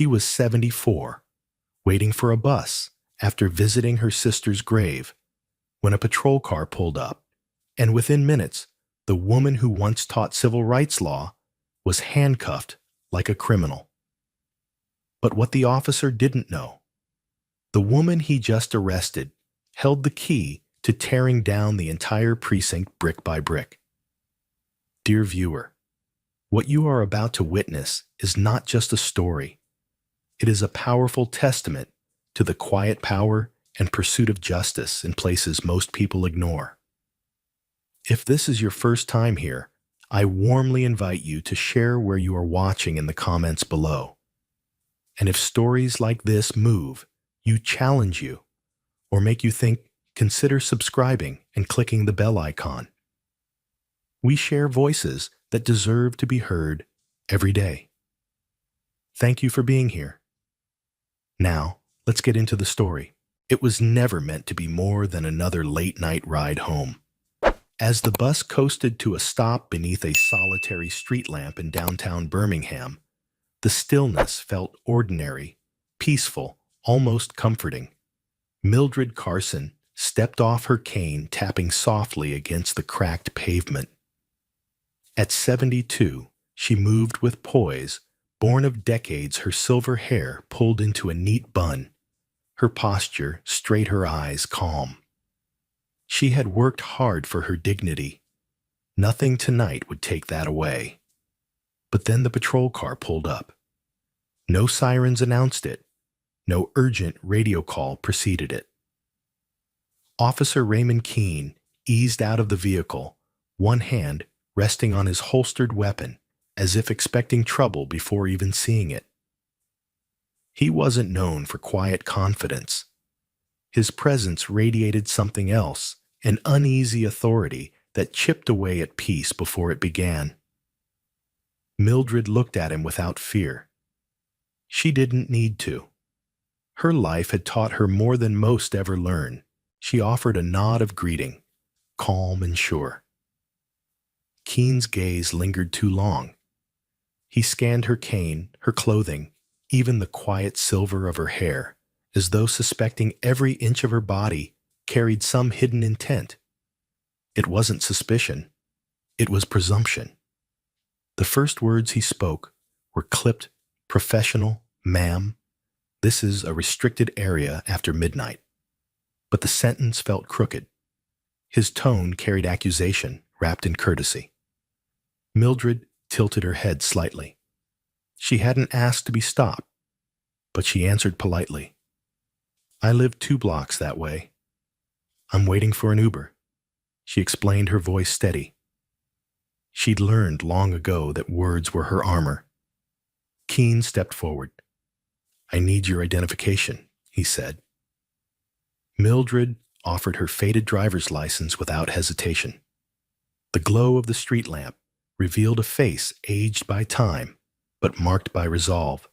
She was 74, waiting for a bus after visiting her sister's grave, when a patrol car pulled up, and within minutes, the woman who once taught civil rights law was handcuffed like a criminal. But what the officer didn't know, the woman he just arrested held the key to tearing down the entire precinct brick by brick. Dear viewer, what you are about to witness is not just a story. It is a powerful testament to the quiet power and pursuit of justice in places most people ignore. If this is your first time here, I warmly invite you to share where you are watching in the comments below. And if stories like this move you, challenge you, or make you think, consider subscribing and clicking the bell icon. We share voices that deserve to be heard every day. Thank you for being here. Now, let's get into the story. It was never meant to be more than another late-night ride home. As the bus coasted to a stop beneath a solitary street lamp in downtown Birmingham, the stillness felt ordinary, peaceful, almost comforting. Mildred Carson stepped off her cane, tapping softly against the cracked pavement. At 72, she moved with poise, born of decades, her silver hair pulled into a neat bun, her posture straight, her eyes calm. She had worked hard for her dignity. Nothing tonight would take that away. But then the patrol car pulled up. No sirens announced it. No urgent radio call preceded it. Officer Raymond Keene eased out of the vehicle, one hand resting on his holstered weapon, as if expecting trouble before even seeing it. He wasn't known for quiet confidence. His presence radiated something else, an uneasy authority that chipped away at peace before it began. Mildred looked at him without fear. She didn't need to. Her life had taught her more than most ever learn. She offered a nod of greeting, calm and sure. Keene's gaze lingered too long. He scanned her cane, her clothing, even the quiet silver of her hair, as though suspecting every inch of her body carried some hidden intent. It wasn't suspicion. It was presumption. The first words he spoke were clipped, professional, ma'am. This is a restricted area after midnight. But the sentence felt crooked. His tone carried accusation wrapped in courtesy. Mildred tilted her head slightly. She hadn't asked to be stopped, but she answered politely. I live 2 blocks that way. I'm waiting for an Uber. She explained, her voice steady. She'd learned long ago that words were her armor. Keene stepped forward. I need your identification, he said. Mildred offered her faded driver's license without hesitation. The glow of the street lamp revealed a face aged by time, but marked by resolve.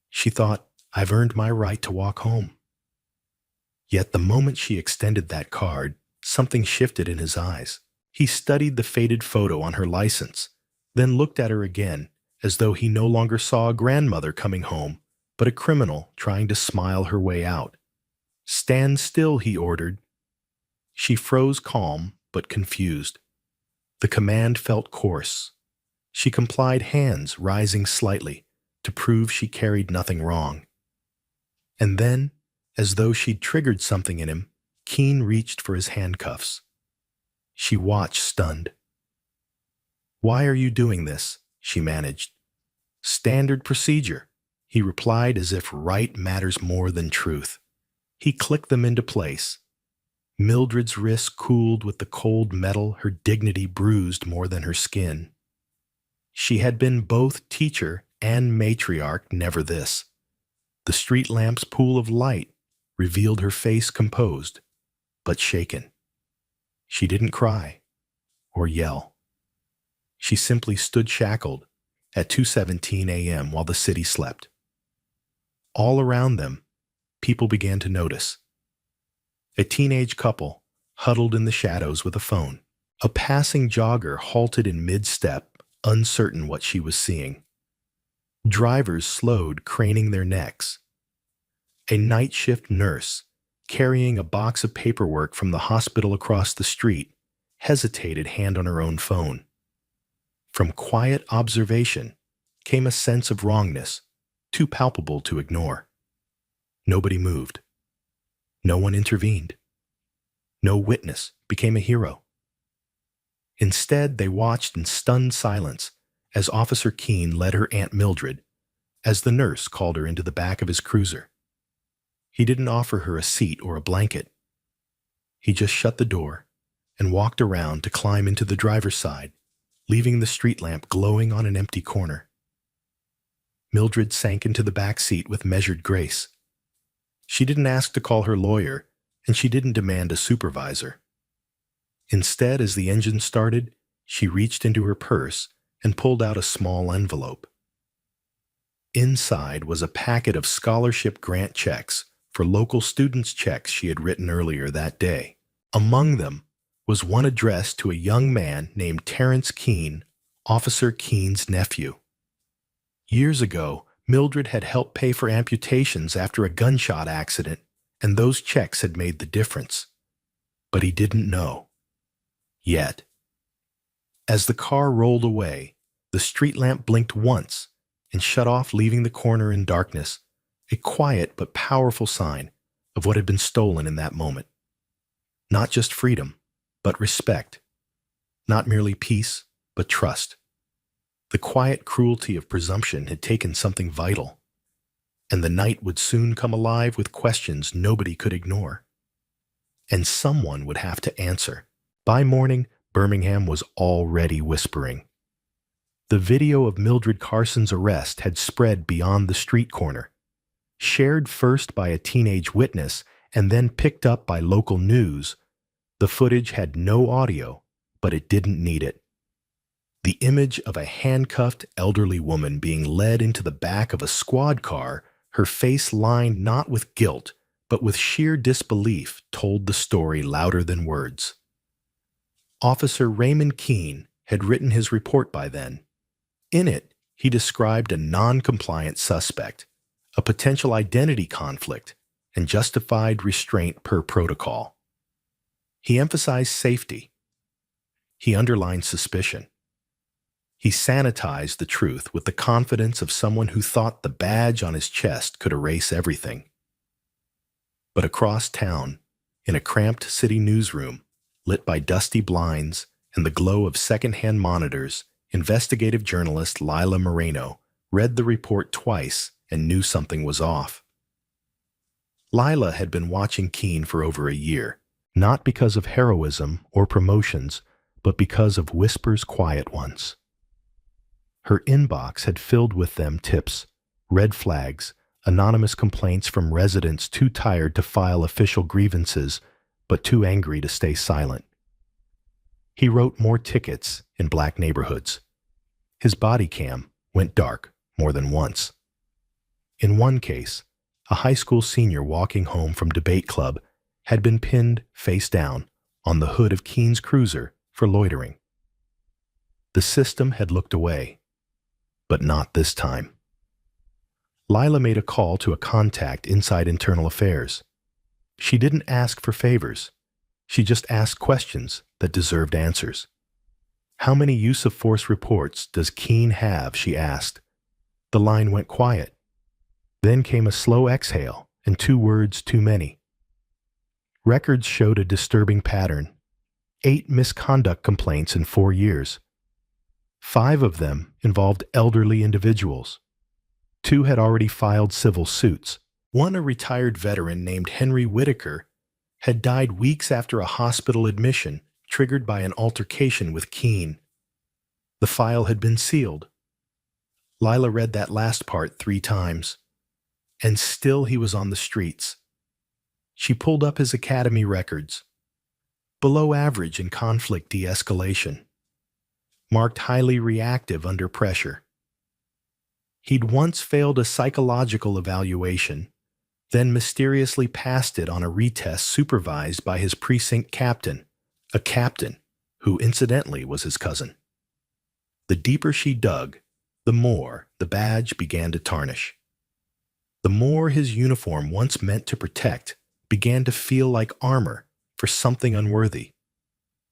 She thought, I've earned my right to walk home. Yet the moment she extended that card, something shifted in his eyes. He studied the faded photo on her license, then looked at her again, as though he no longer saw a grandmother coming home, but a criminal trying to smile her way out. Stand still, he ordered. She froze, calm but confused. The command felt coarse. She complied, hands rising slightly, to prove she carried nothing wrong. And then, as though she'd triggered something in him, Keene reached for his handcuffs. She watched, stunned. Why are you doing this? She managed. Standard procedure, he replied, as if right matters more than truth. He clicked them into place. Mildred's wrists cooled with the cold metal, her dignity bruised more than her skin. She had been both teacher and matriarch, never this. The street lamp's pool of light revealed her face composed, but shaken. She didn't cry or yell. She simply stood shackled at 2:17 a.m. while the city slept. All around them, people began to notice. A teenage couple huddled in the shadows with a phone. A passing jogger halted in mid-step, uncertain what she was seeing. Drivers slowed, craning their necks. A night shift nurse, carrying a box of paperwork from the hospital across the street, hesitated, hand on her own phone. From quiet observation came a sense of wrongness, too palpable to ignore. Nobody moved. No one intervened. No witness became a hero. Instead, they watched in stunned silence as Officer Keene led her Aunt Mildred, as the nurse called her into the back of his cruiser. He didn't offer her a seat or a blanket. He just shut the door and walked around to climb into the driver's side, leaving the street lamp glowing on an empty corner. Mildred sank into the back seat with measured grace. She didn't ask to call her lawyer, and she didn't demand a supervisor. Instead, as the engine started, she reached into her purse and pulled out a small envelope. Inside was a packet of scholarship grant checks for local students' checks she had written earlier that day. Among them was one addressed to a young man named Terrence Keene, Officer Keene's nephew. Years ago, Mildred had helped pay for amputations after a gunshot accident, and those checks had made the difference. But he didn't know. Yet. As the car rolled away, the street lamp blinked once and shut off, leaving the corner in darkness, a quiet but powerful sign of what had been stolen in that moment. Not just freedom, but respect. Not merely peace, but trust. The quiet cruelty of presumption had taken something vital, and the night would soon come alive with questions nobody could ignore. And someone would have to answer. By morning, Birmingham was already whispering. The video of Mildred Carson's arrest had spread beyond the street corner, shared first by a teenage witness and then picked up by local news. The footage had no audio, but it didn't need it. The image of a handcuffed elderly woman being led into the back of a squad car, her face lined not with guilt, but with sheer disbelief, told the story louder than words. Officer Raymond Keene had written his report by then. In it, he described a non-compliant suspect, a potential identity conflict, and justified restraint per protocol. He emphasized safety. He underlined suspicion. He sanitized the truth with the confidence of someone who thought the badge on his chest could erase everything. But across town, in a cramped city newsroom, lit by dusty blinds and the glow of second-hand monitors, investigative journalist Lila Moreno read the report twice and knew something was off. Lila had been watching Keene for over a year, not because of heroism or promotions, but because of Whisper's quiet ones. Her inbox had filled with them tips, red flags, anonymous complaints from residents too tired to file official grievances, but too angry to stay silent. He wrote more tickets in black neighborhoods. His body cam went dark more than once. In one case, a high school senior walking home from debate club had been pinned face down on the hood of Keene's cruiser for loitering. The system had looked away, but not this time. Lila made a call to a contact inside Internal Affairs. She didn't ask for favors. She just asked questions that deserved answers. How many use of force reports does Keene have, she asked. The line went quiet. Then came a slow exhale and 2 words too many. Records showed a disturbing pattern. 8 misconduct complaints in 4 years. 5 of them involved elderly individuals. 2 had already filed civil suits. One, a retired veteran named Henry Whitaker, had died weeks after a hospital admission triggered by an altercation with Keene. The file had been sealed. Lila read that last part 3 times. And still he was on the streets. She pulled up his academy records. Below average in conflict de-escalation. Marked highly reactive under pressure. He'd once failed a psychological evaluation, then mysteriously passed it on a retest supervised by his precinct captain, a captain who incidentally was his cousin. The deeper she dug, the more the badge began to tarnish. The more his uniform, once meant to protect, began to feel like armor for something unworthy.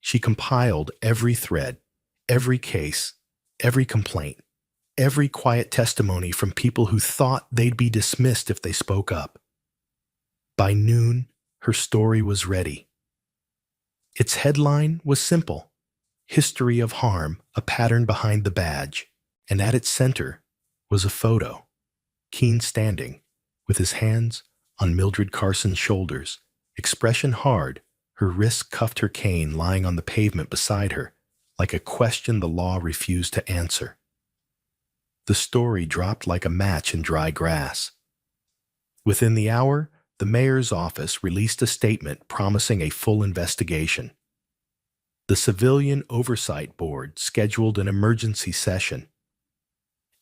She compiled every thread, every case, every complaint, every quiet testimony from people who thought they'd be dismissed if they spoke up. By noon, her story was ready. Its headline was simple: History of Harm, a Pattern Behind the Badge, and at its center was a photo. Keene standing, with his hands on Mildred Carson's shoulders, expression hard, her wrist cuffed, her cane lying on the pavement beside her, like a question the law refused to answer. The story dropped like a match in dry grass. Within the hour, the mayor's office released a statement promising a full investigation. The Civilian Oversight Board scheduled an emergency session.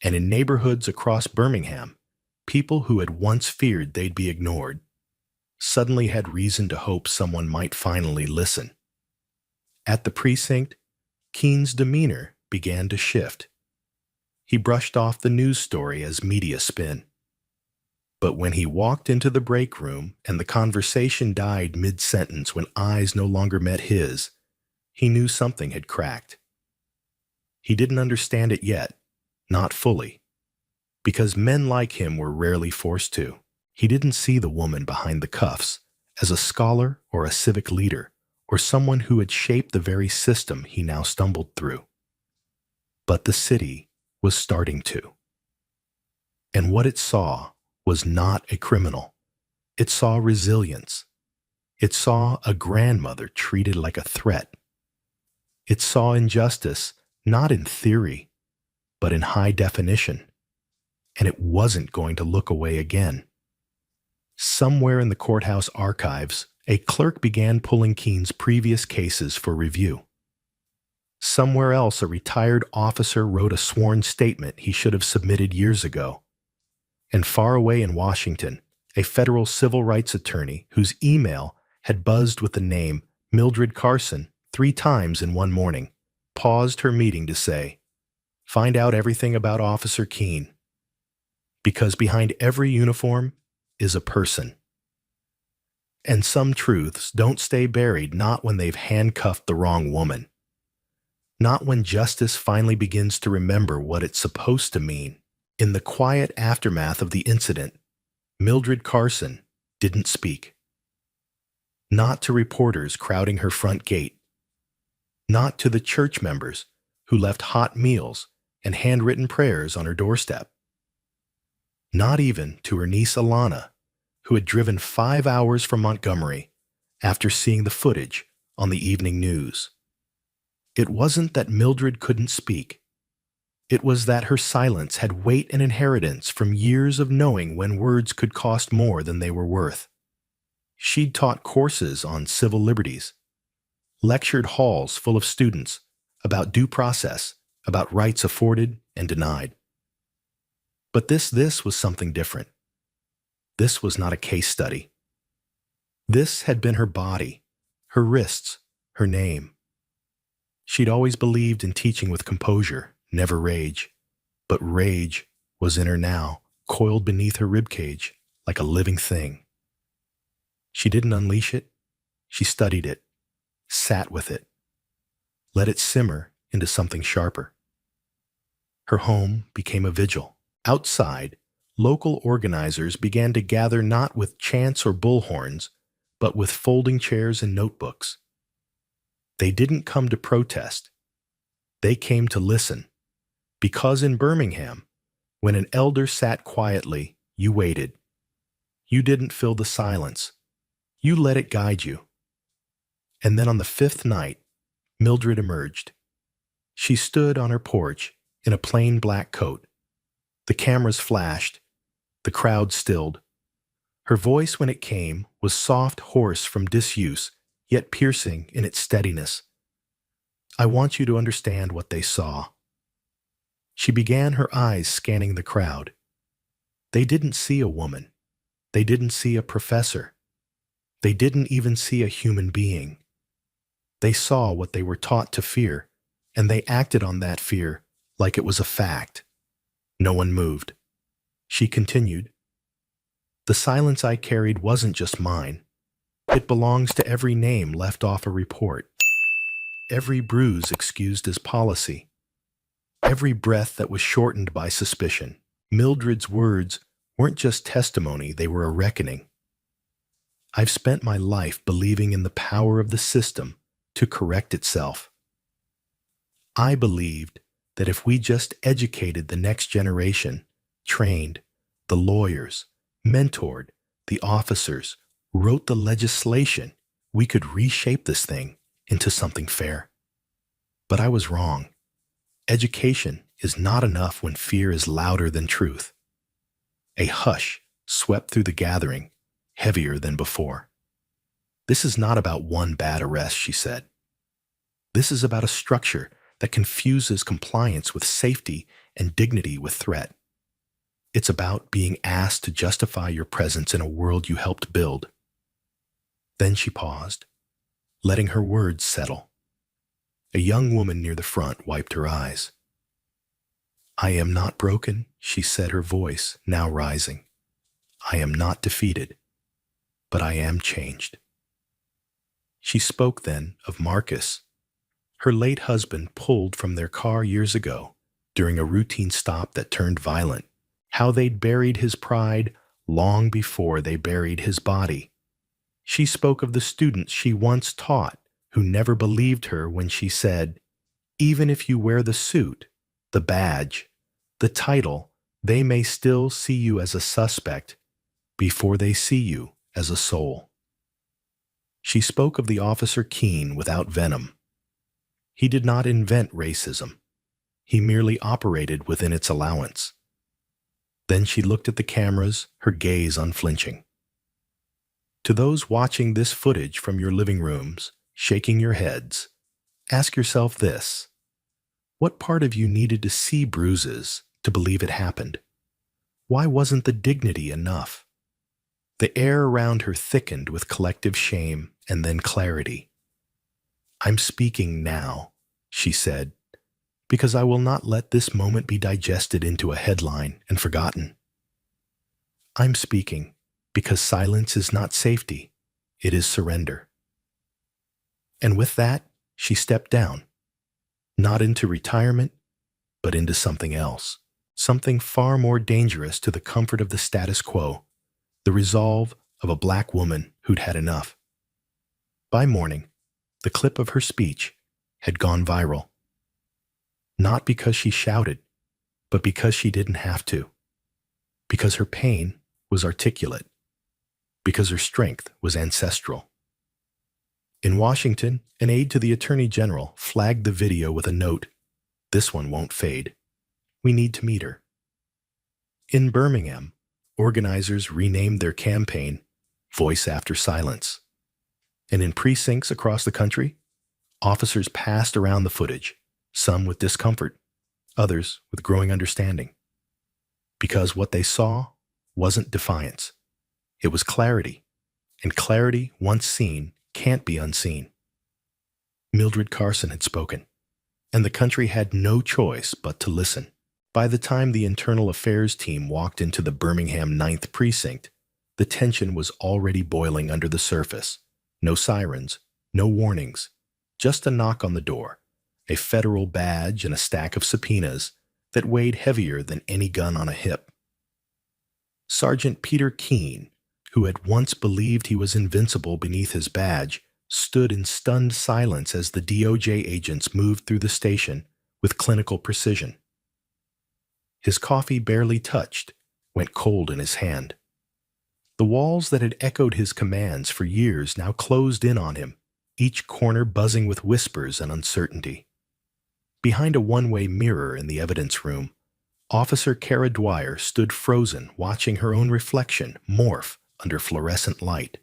And in neighborhoods across Birmingham, people who had once feared they'd be ignored suddenly had reason to hope someone might finally listen. At the precinct, Keene's demeanor began to shift. He brushed off the news story as media spin. But when he walked into the break room and the conversation died mid-sentence when eyes no longer met his, he knew something had cracked. He didn't understand it yet, not fully, because men like him were rarely forced to. He didn't see the woman behind the cuffs as a scholar or a civic leader or someone who had shaped the very system he now stumbled through. But the city was starting to. And what it saw was not a criminal. It saw resilience. It saw a grandmother treated like a threat. It saw injustice not in theory, but in high definition. And it wasn't going to look away again. Somewhere in the courthouse archives, a clerk began pulling Keene's previous cases for review. Somewhere else, a retired officer wrote a sworn statement he should have submitted years ago. And far away in Washington, a federal civil rights attorney whose email had buzzed with the name Mildred Carson 3 times in one morning paused her meeting to say, "Find out everything about Officer Keene. Because behind every uniform is a person." And some truths don't stay buried, not when they've handcuffed the wrong woman. Not when justice finally begins to remember what it's supposed to mean. In the quiet aftermath of the incident, Mildred Carson didn't speak. Not to reporters crowding her front gate. Not to the church members who left hot meals and handwritten prayers on her doorstep. Not even to her niece Alana, who had driven 5 hours from Montgomery after seeing the footage on the evening news. It wasn't that Mildred couldn't speak. It was that her silence had weight and inheritance from years of knowing when words could cost more than they were worth. She'd taught courses on civil liberties, lectured halls full of students about due process, about rights afforded and denied. But this was something different. This was not a case study. This had been her body, her wrists, her name. She'd always believed in teaching with composure, never rage. But rage was in her now, coiled beneath her ribcage like a living thing. She didn't unleash it. She studied it, sat with it, let it simmer into something sharper. Her home became a vigil. Outside, local organizers began to gather not with chants or bullhorns, but with folding chairs and notebooks. They didn't come to protest. They came to listen. Because in Birmingham, when an elder sat quietly, you waited. You didn't fill the silence. You let it guide you. And then on the 5th night, Mildred emerged. She stood on her porch in a plain black coat. The cameras flashed. The crowd stilled. Her voice, when it came, was soft, hoarse from disuse, yet piercing in its steadiness. "I want you to understand what they saw." She began, her eyes scanning the crowd. They didn't see a woman. They didn't see a professor. They didn't even see a human being. They saw what they were taught to fear, and they acted on that fear like it was a fact. No one moved. She continued, "The silence I carried wasn't just mine. It belongs to every name left off a report, every bruise excused as policy, every breath that was shortened by suspicion." Mildred's words weren't just testimony, they were a reckoning. "I've spent my life believing in the power of the system to correct itself. I believed that if we just educated the next generation, trained the lawyers, mentored the officers, wrote the legislation, we could reshape this thing into something fair. But I was wrong. Education is not enough when fear is louder than truth." A hush swept through the gathering, heavier than before. "This is not about one bad arrest," she said. "This is about a structure that confuses compliance with safety and dignity with threat. It's about being asked to justify your presence in a world you helped build." Then she paused, letting her words settle. A young woman near the front wiped her eyes. "I am not broken," she said, her voice now rising. "I am not defeated, but I am changed." She spoke then of Marcus. Her late husband pulled from their car years ago during a routine stop that turned violent. How they'd buried his pride long before they buried his body. She spoke of the students she once taught who never believed her when she said, "Even if you wear the suit, the badge, the title, they may still see you as a suspect before they see you as a soul." She spoke of the officer Keene without venom. He did not invent racism. He merely operated within its allowance. Then she looked at the cameras, her gaze unflinching. To those watching this footage from your living rooms, shaking your heads, ask yourself this: what part of you needed to see bruises to believe it happened? Why wasn't the dignity enough? The air around her thickened with collective shame and then clarity. "I'm speaking now," she said, "because I will not let this moment be digested into a headline and forgotten. I'm speaking because silence is not safety, it is surrender." And with that, she stepped down, not into retirement, but into something else, something far more dangerous to the comfort of the status quo, the resolve of a black woman who'd had enough. By morning, the clip of her speech had gone viral. Not because she shouted, but because she didn't have to. Because her pain was articulate. Because her strength was ancestral. In Washington, an aide to the Attorney General flagged the video with a note, "This one won't fade. We need to meet her." In Birmingham, organizers renamed their campaign Voice After Silence. And in precincts across the country, officers passed around the footage, some with discomfort, others with growing understanding. Because what they saw wasn't defiance. It was clarity, and clarity, once seen, can't be unseen. Mildred Carson had spoken, and the country had no choice but to listen. By the time the internal affairs team walked into the Birmingham 9th Precinct, the tension was already boiling under the surface. No sirens, no warnings, just a knock on the door, a federal badge and a stack of subpoenas that weighed heavier than any gun on a hip. Sergeant Peter Keene, who had once believed he was invincible beneath his badge, stood in stunned silence as the DOJ agents moved through the station with clinical precision. His coffee barely touched, went cold in his hand. The walls that had echoed his commands for years now closed in on him, each corner buzzing with whispers and uncertainty. Behind a one-way mirror in the evidence room, Officer Kara Dwyer stood frozen, watching her own reflection morph under fluorescent light.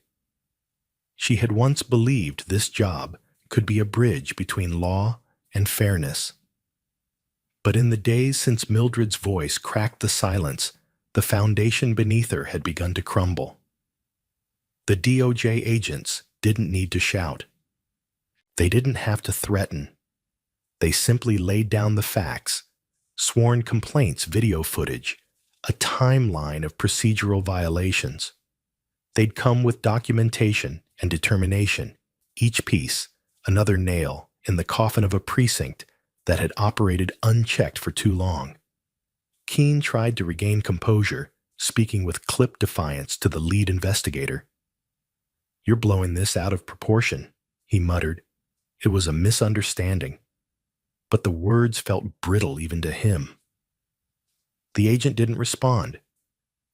She had once believed this job could be a bridge between law and fairness. But in the days since Mildred's voice cracked the silence, the foundation beneath her had begun to crumble. The DOJ agents didn't need to shout. They didn't have to threaten. They simply laid down the facts, sworn complaints, video footage, a timeline of procedural violations. They'd come with documentation and determination, each piece another nail in the coffin of a precinct that had operated unchecked for too long. Keene tried to regain composure, speaking with clipped defiance to the lead investigator. "You're blowing this out of proportion," he muttered. It was a misunderstanding. But the words felt brittle even to him. The agent didn't respond.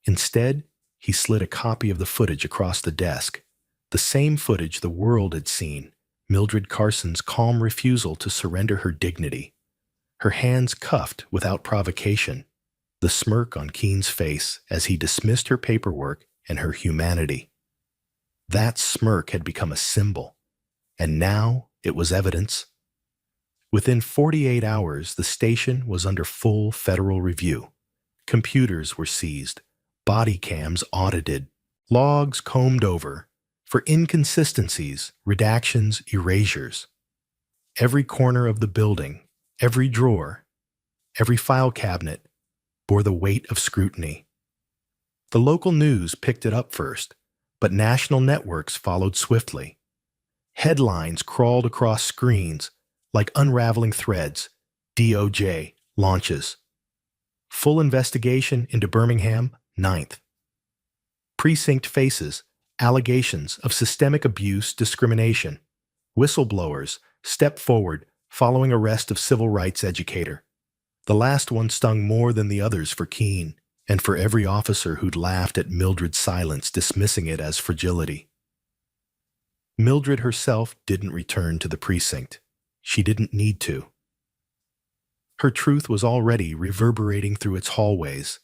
Instead, he slid a copy of the footage across the desk, the same footage the world had seen, Mildred Carson's calm refusal to surrender her dignity, her hands cuffed without provocation, the smirk on Keene's face as he dismissed her paperwork and her humanity. That smirk had become a symbol, and now it was evidence. Within 48 hours, the station was under full federal review. Computers were seized, body cams audited, logs combed over for inconsistencies, redactions, erasures. Every corner of the building, every drawer, every file cabinet bore the weight of scrutiny. The local news picked it up first, but national networks followed swiftly. Headlines crawled across screens like unraveling threads. DOJ launches. Full investigation into Birmingham, 9th. Precinct faces allegations of systemic abuse, discrimination. Whistleblowers step forward following arrest of civil rights educator. The last one stung more than the others for Keene, and for every officer who'd laughed at Mildred's silence, dismissing it as fragility. Mildred herself didn't return to the precinct. She didn't need to. Her truth was already reverberating through its hallways.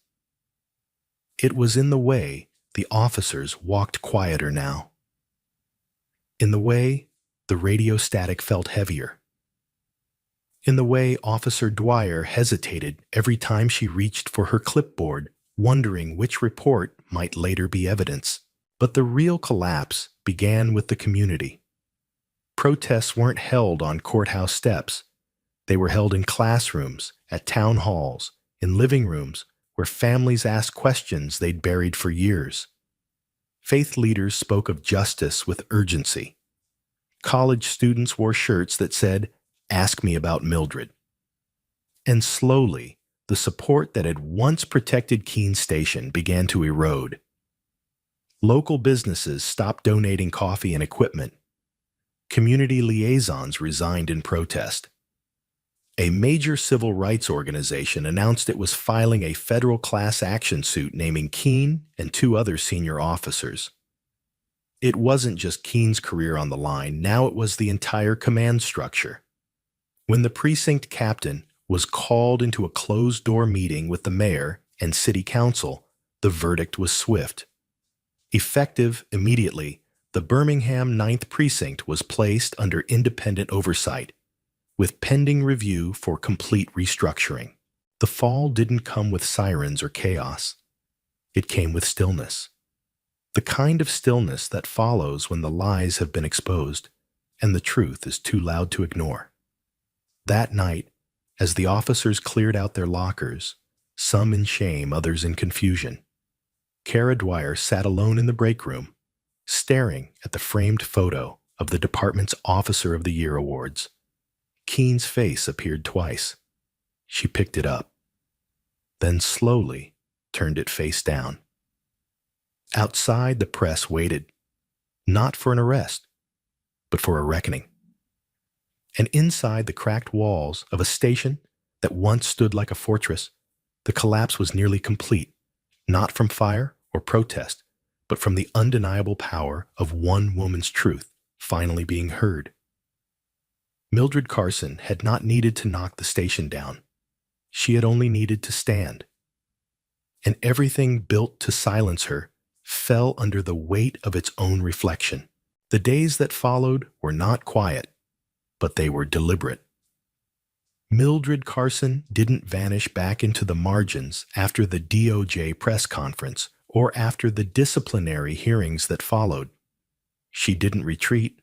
It was in the way the officers walked quieter now. In the way the radio static felt heavier. In the way Officer Dwyer hesitated every time she reached for her clipboard, wondering which report might later be evidence. But the real collapse began with the community. Protests weren't held on courthouse steps. They were held in classrooms, at town halls, in living rooms where families asked questions they'd buried for years. Faith leaders spoke of justice with urgency. College students wore shirts that said, "Ask me about Mildred." And slowly, the support that had once protected Keene Station began to erode. Local businesses stopped donating coffee and equipment. Community liaisons resigned in protest. A major civil rights organization announced it was filing a federal class action suit naming Keene and 2 other senior officers. It wasn't just Keene's career on the line, now it was the entire command structure. When the precinct captain was called into a closed-door meeting with the mayor and city council, the verdict was swift. Effective immediately, the Birmingham 9th Precinct was placed under independent oversight, with pending review for complete restructuring. The fall didn't come with sirens or chaos. It came with stillness. The kind of stillness that follows when the lies have been exposed and the truth is too loud to ignore. That night, as the officers cleared out their lockers, some in shame, others in confusion, Kara Dwyer sat alone in the break room, staring at the framed photo of the department's Officer of the Year awards. Keene's face appeared twice. She picked it up, then slowly turned it face down. Outside, the press waited, not for an arrest, but for a reckoning. And inside the cracked walls of a station that once stood like a fortress, the collapse was nearly complete, not from fire or protest, but from the undeniable power of one woman's truth finally being heard. Mildred Carson had not needed to knock the station down. She had only needed to stand. And everything built to silence her fell under the weight of its own reflection. The days that followed were not quiet, but they were deliberate. Mildred Carson didn't vanish back into the margins after the DOJ press conference or after the disciplinary hearings that followed. She didn't retreat,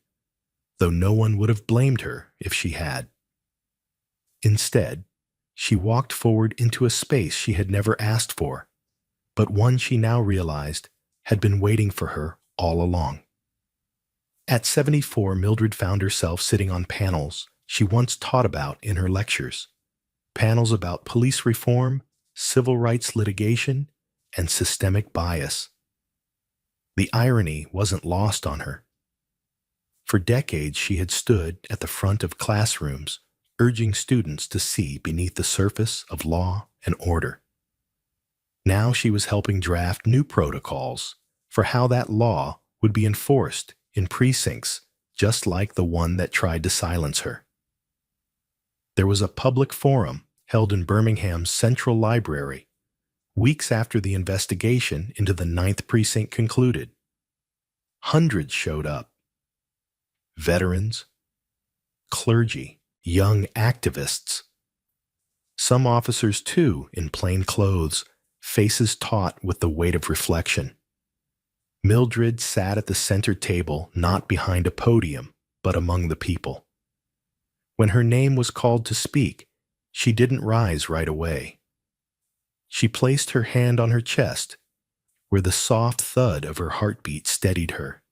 though no one would have blamed her if she had. Instead, She walked forward into a space she had never asked for, but one she now realized had been waiting for her all along. At 74, Mildred found herself sitting on panels she once taught about in her lectures. Panels about police reform, civil rights litigation, and systemic bias. The irony wasn't lost on her. For decades, she had stood at the front of classrooms, urging students to see beneath the surface of law and order. Now she was helping draft new protocols for how that law would be enforced in precincts just like the one that tried to silence her. There was a public forum held in Birmingham's Central Library weeks after the investigation into the 9th Precinct concluded. Hundreds showed up. Veterans, clergy, young activists. Some officers, too, in plain clothes, faces taut with the weight of reflection. Mildred sat at the center table, not behind a podium, but among the people. When her name was called to speak, she didn't rise right away. She placed her hand on her chest, where the soft thud of her heartbeat steadied her.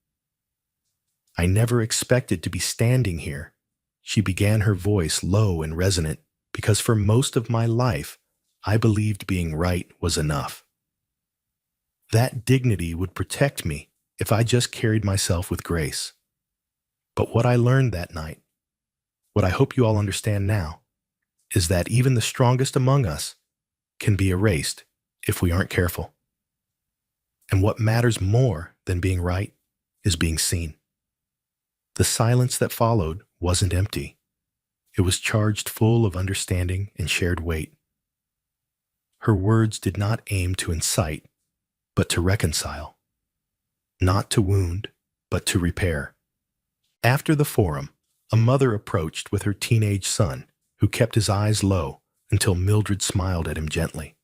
I never expected to be standing here. She began, her voice low and resonant, because for most of my life, I believed being right was enough. That dignity would protect me if I just carried myself with grace. But what I learned that night, what I hope you all understand now, is that even the strongest among us can be erased if we aren't careful. And what matters more than being right is being seen. The silence that followed wasn't empty. It was charged full of understanding and shared weight. Her words did not aim to incite, but to reconcile. Not to wound, but to repair. After the forum, a mother approached with her teenage son, who kept his eyes low until Mildred smiled at him gently.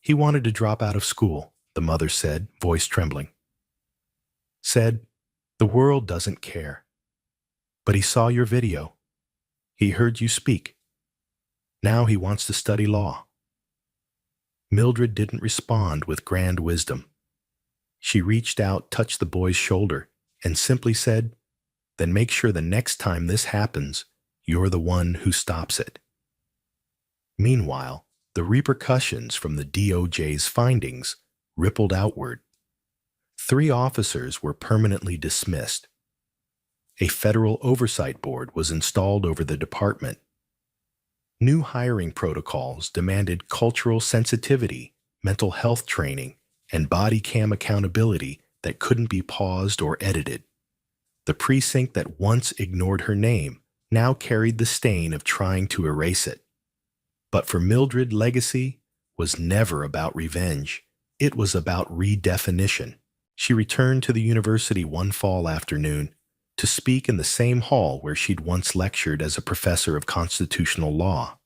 He wanted to drop out of school, the mother said, voice trembling. Said, "The world doesn't care. But he saw your video. He heard you speak. Now he wants to study law." Mildred didn't respond with grand wisdom. She reached out, touched the boy's shoulder, and simply said, "Then make sure the next time this happens, you're the one who stops it." Meanwhile, the repercussions from the DOJ's findings rippled outward. 3 officers were permanently dismissed. A federal oversight board was installed over the department. New hiring protocols demanded cultural sensitivity, mental health training, and body cam accountability that couldn't be paused or edited. The precinct that once ignored her name now carried the stain of trying to erase it. But for Mildred, legacy was never about revenge. It was about redefinition. She returned to the university one fall afternoon to speak in the same hall where she'd once lectured as a professor of constitutional law.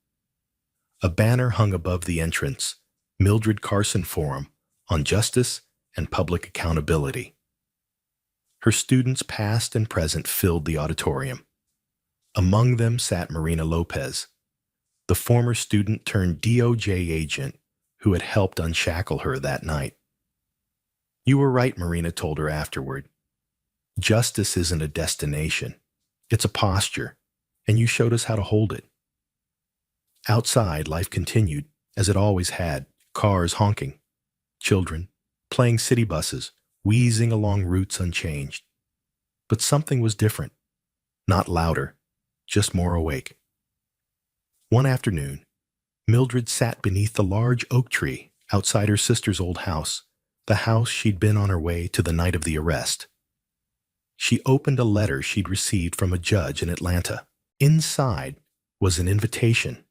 A banner hung above the entrance, Mildred Carson Forum, on justice and public accountability. Her students past and present filled the auditorium. Among them sat Marina Lopez, the former student turned DOJ agent who had helped unshackle her that night. "You were right," Marina told her afterward. "Justice isn't a destination. It's a posture, and you showed us how to hold it." Outside, life continued, as it always had, cars honking, children playing city buses, wheezing along routes unchanged. But something was different. Not louder, just more awake. One afternoon, Mildred sat beneath the large oak tree outside her sister's old house, the house she'd been on her way to the night of the arrest. She opened a letter she'd received from a judge in Atlanta. Inside was an invitation.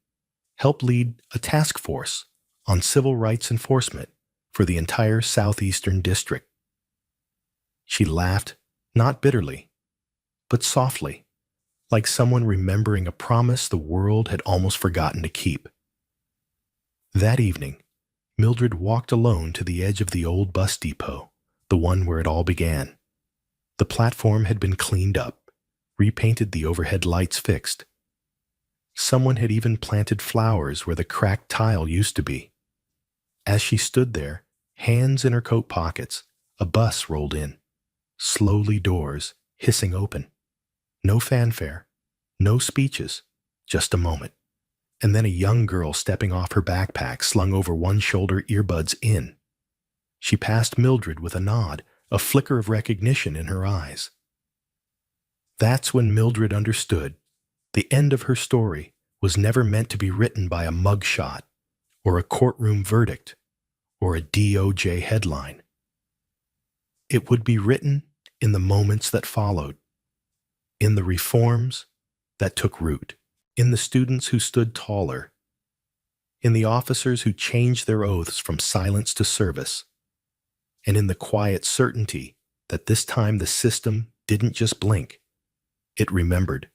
Help lead a task force on civil rights enforcement for the entire Southeastern District. She laughed, not bitterly, but softly, like someone remembering a promise the world had almost forgotten to keep. That evening, Mildred walked alone to the edge of the old bus depot, the one where it all began. The platform had been cleaned up, repainted, the overhead lights fixed. Someone had even planted flowers where the cracked tile used to be. As she stood there, hands in her coat pockets, a bus rolled in. Slowly doors hissing open. No fanfare, no speeches, just a moment. And then a young girl stepping off her backpack slung over one shoulder, earbuds in. She passed Mildred with a nod, a flicker of recognition in her eyes. That's when Mildred understood the end of her story was never meant to be written by a mugshot or a courtroom verdict or a DOJ headline. It would be written in the moments that followed, in the reforms that took root, in the students who stood taller, in the officers who changed their oaths from silence to service, and in the quiet certainty that this time the system didn't just blink, it remembered,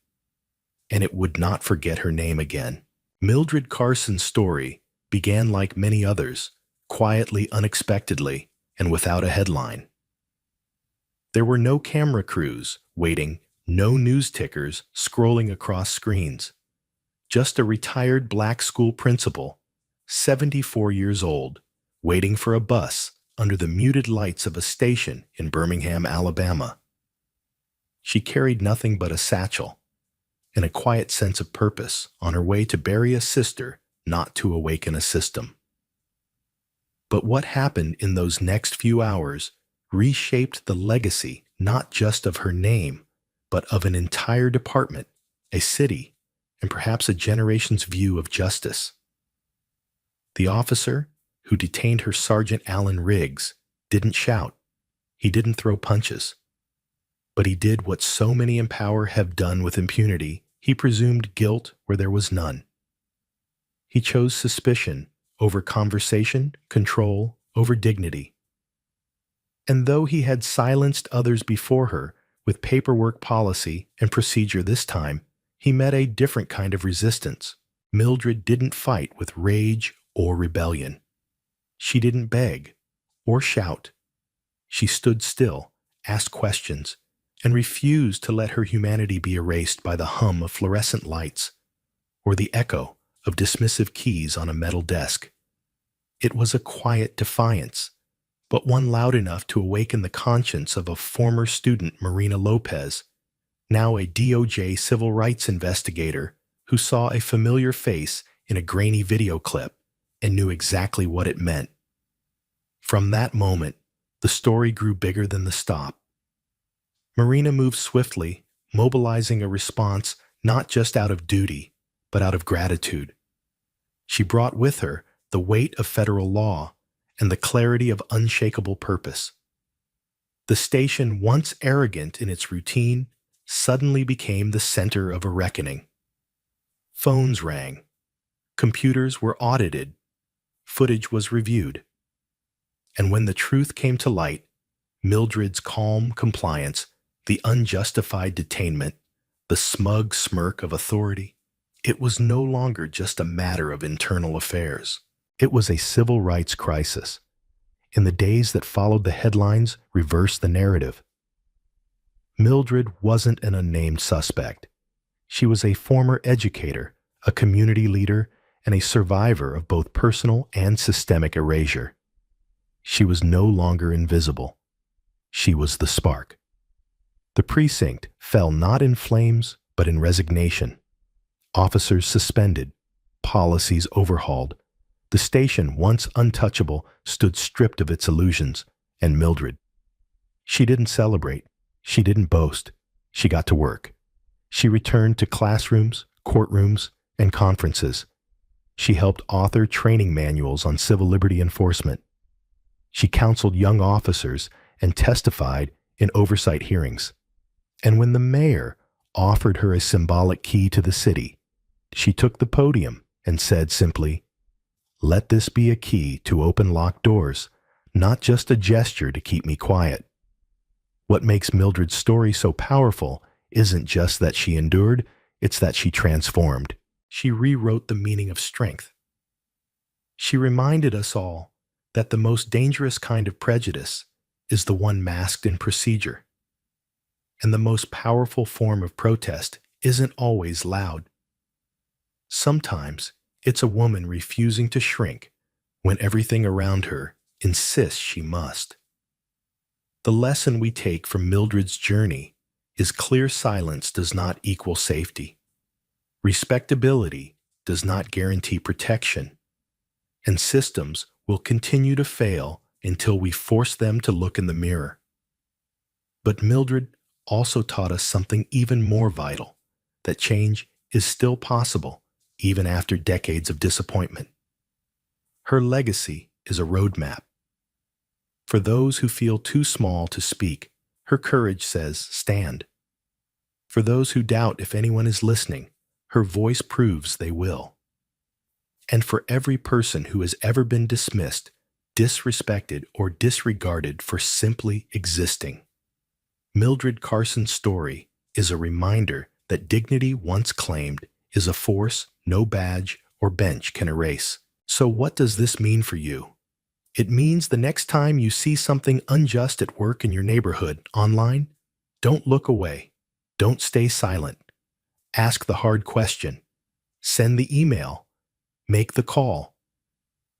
and it would not forget her name again. Mildred Carson's story began like many others, quietly, unexpectedly, and without a headline. There were no camera crews waiting, no news tickers scrolling across screens. Just a retired black school principal, 74 years old, waiting for a bus under the muted lights of a station in Birmingham, Alabama. She carried nothing but a satchel and a quiet sense of purpose on her way to bury a sister, not to awaken a system. But what happened in those next few hours reshaped the legacy not just of her name, but of an entire department, a city, and perhaps a generation's view of justice. The officer who detained her, Sergeant Alan Riggs, didn't shout. He didn't throw punches. But he did what so many in power have done with impunity. He presumed guilt where there was none. He chose suspicion over conversation, control over dignity. And though he had silenced others before her with paperwork, policy, and procedure this time, he met a different kind of resistance. Mildred didn't fight with rage or rebellion. She didn't beg or shout. She stood still, asked questions, and refused to let her humanity be erased by the hum of fluorescent lights or the echo of dismissive keys on a metal desk. It was a quiet defiance, but one loud enough to awaken the conscience of a former student, Marina Lopez, now a DOJ civil rights investigator who saw a familiar face in a grainy video clip and knew exactly what it meant. From that moment, the story grew bigger than the stop. Marina moved swiftly, mobilizing a response not just out of duty, but out of gratitude. She brought with her the weight of federal law and the clarity of unshakable purpose. The station, once arrogant in its routine, suddenly became the center of a reckoning. Phones rang. Computers were audited. Footage was reviewed. And when the truth came to light, Mildred's calm compliance, the unjustified detainment, the smug smirk of authority, it was no longer just a matter of internal affairs. It was a civil rights crisis. In the days that followed, the headlines reversed the narrative. Mildred wasn't an unnamed suspect. She was a former educator, a community leader, and a survivor of both personal and systemic erasure. She was no longer invisible. She was the spark. The precinct fell not in flames, but in resignation. Officers suspended, policies overhauled. The station, once untouchable, stood stripped of its illusions, and Mildred. She didn't celebrate. She didn't boast. She got to work. She returned to classrooms, courtrooms, and conferences. She helped author training manuals on civil liberty enforcement. She counseled young officers and testified in oversight hearings. And when the mayor offered her a symbolic key to the city, she took the podium and said simply, "Let this be a key to open locked doors, not just a gesture to keep me quiet." What makes Mildred's story so powerful isn't just that she endured, it's that she transformed. She rewrote the meaning of strength. She reminded us all that the most dangerous kind of prejudice is the one masked in procedure. And the most powerful form of protest isn't always loud. Sometimes it's a woman refusing to shrink when everything around her insists she must. The lesson we take from Mildred's journey is clear silence does not equal safety. Respectability does not guarantee protection, and systems will continue to fail until we force them to look in the mirror. But Mildred also taught us something even more vital, that change is still possible even after decades of disappointment. Her legacy is a roadmap. For those who feel too small to speak, her courage says, stand. For those who doubt if anyone is listening, her voice proves they will. And for every person who has ever been dismissed, disrespected, or disregarded for simply existing, Mildred Carson's story is a reminder that dignity once claimed is a force no badge or bench can erase. So what does this mean for you? It means the next time you see something unjust at work in your neighborhood, online, don't look away. Don't stay silent. Ask the hard question. Send the email. Make the call.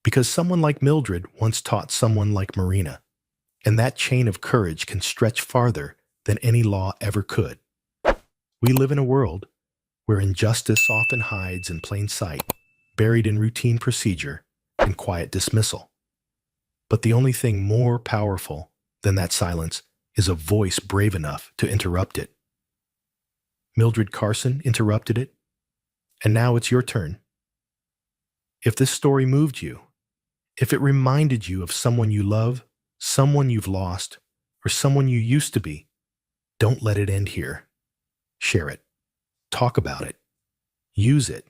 Because someone like Mildred once taught someone like Marina, and that chain of courage can stretch farther than any law ever could. We live in a world where injustice often hides in plain sight, buried in routine procedure and quiet dismissal. But the only thing more powerful than that silence is a voice brave enough to interrupt it. Mildred Carson interrupted it, and now it's your turn. If this story moved you, if it reminded you of someone you love, someone you've lost, or someone you used to be, don't let it end here. Share it. Talk about it. Use it.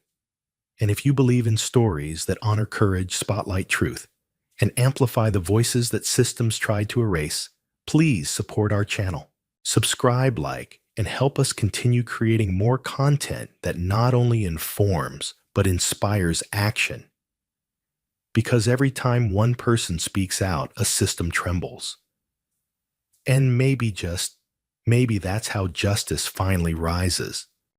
And if you believe in stories that honor courage, spotlight truth, and amplify the voices that systems try to erase, please support our channel. Subscribe, like, and help us continue creating more content that not only informs, but inspires action. Because every time one person speaks out, a system trembles. And maybe that's how justice finally rises.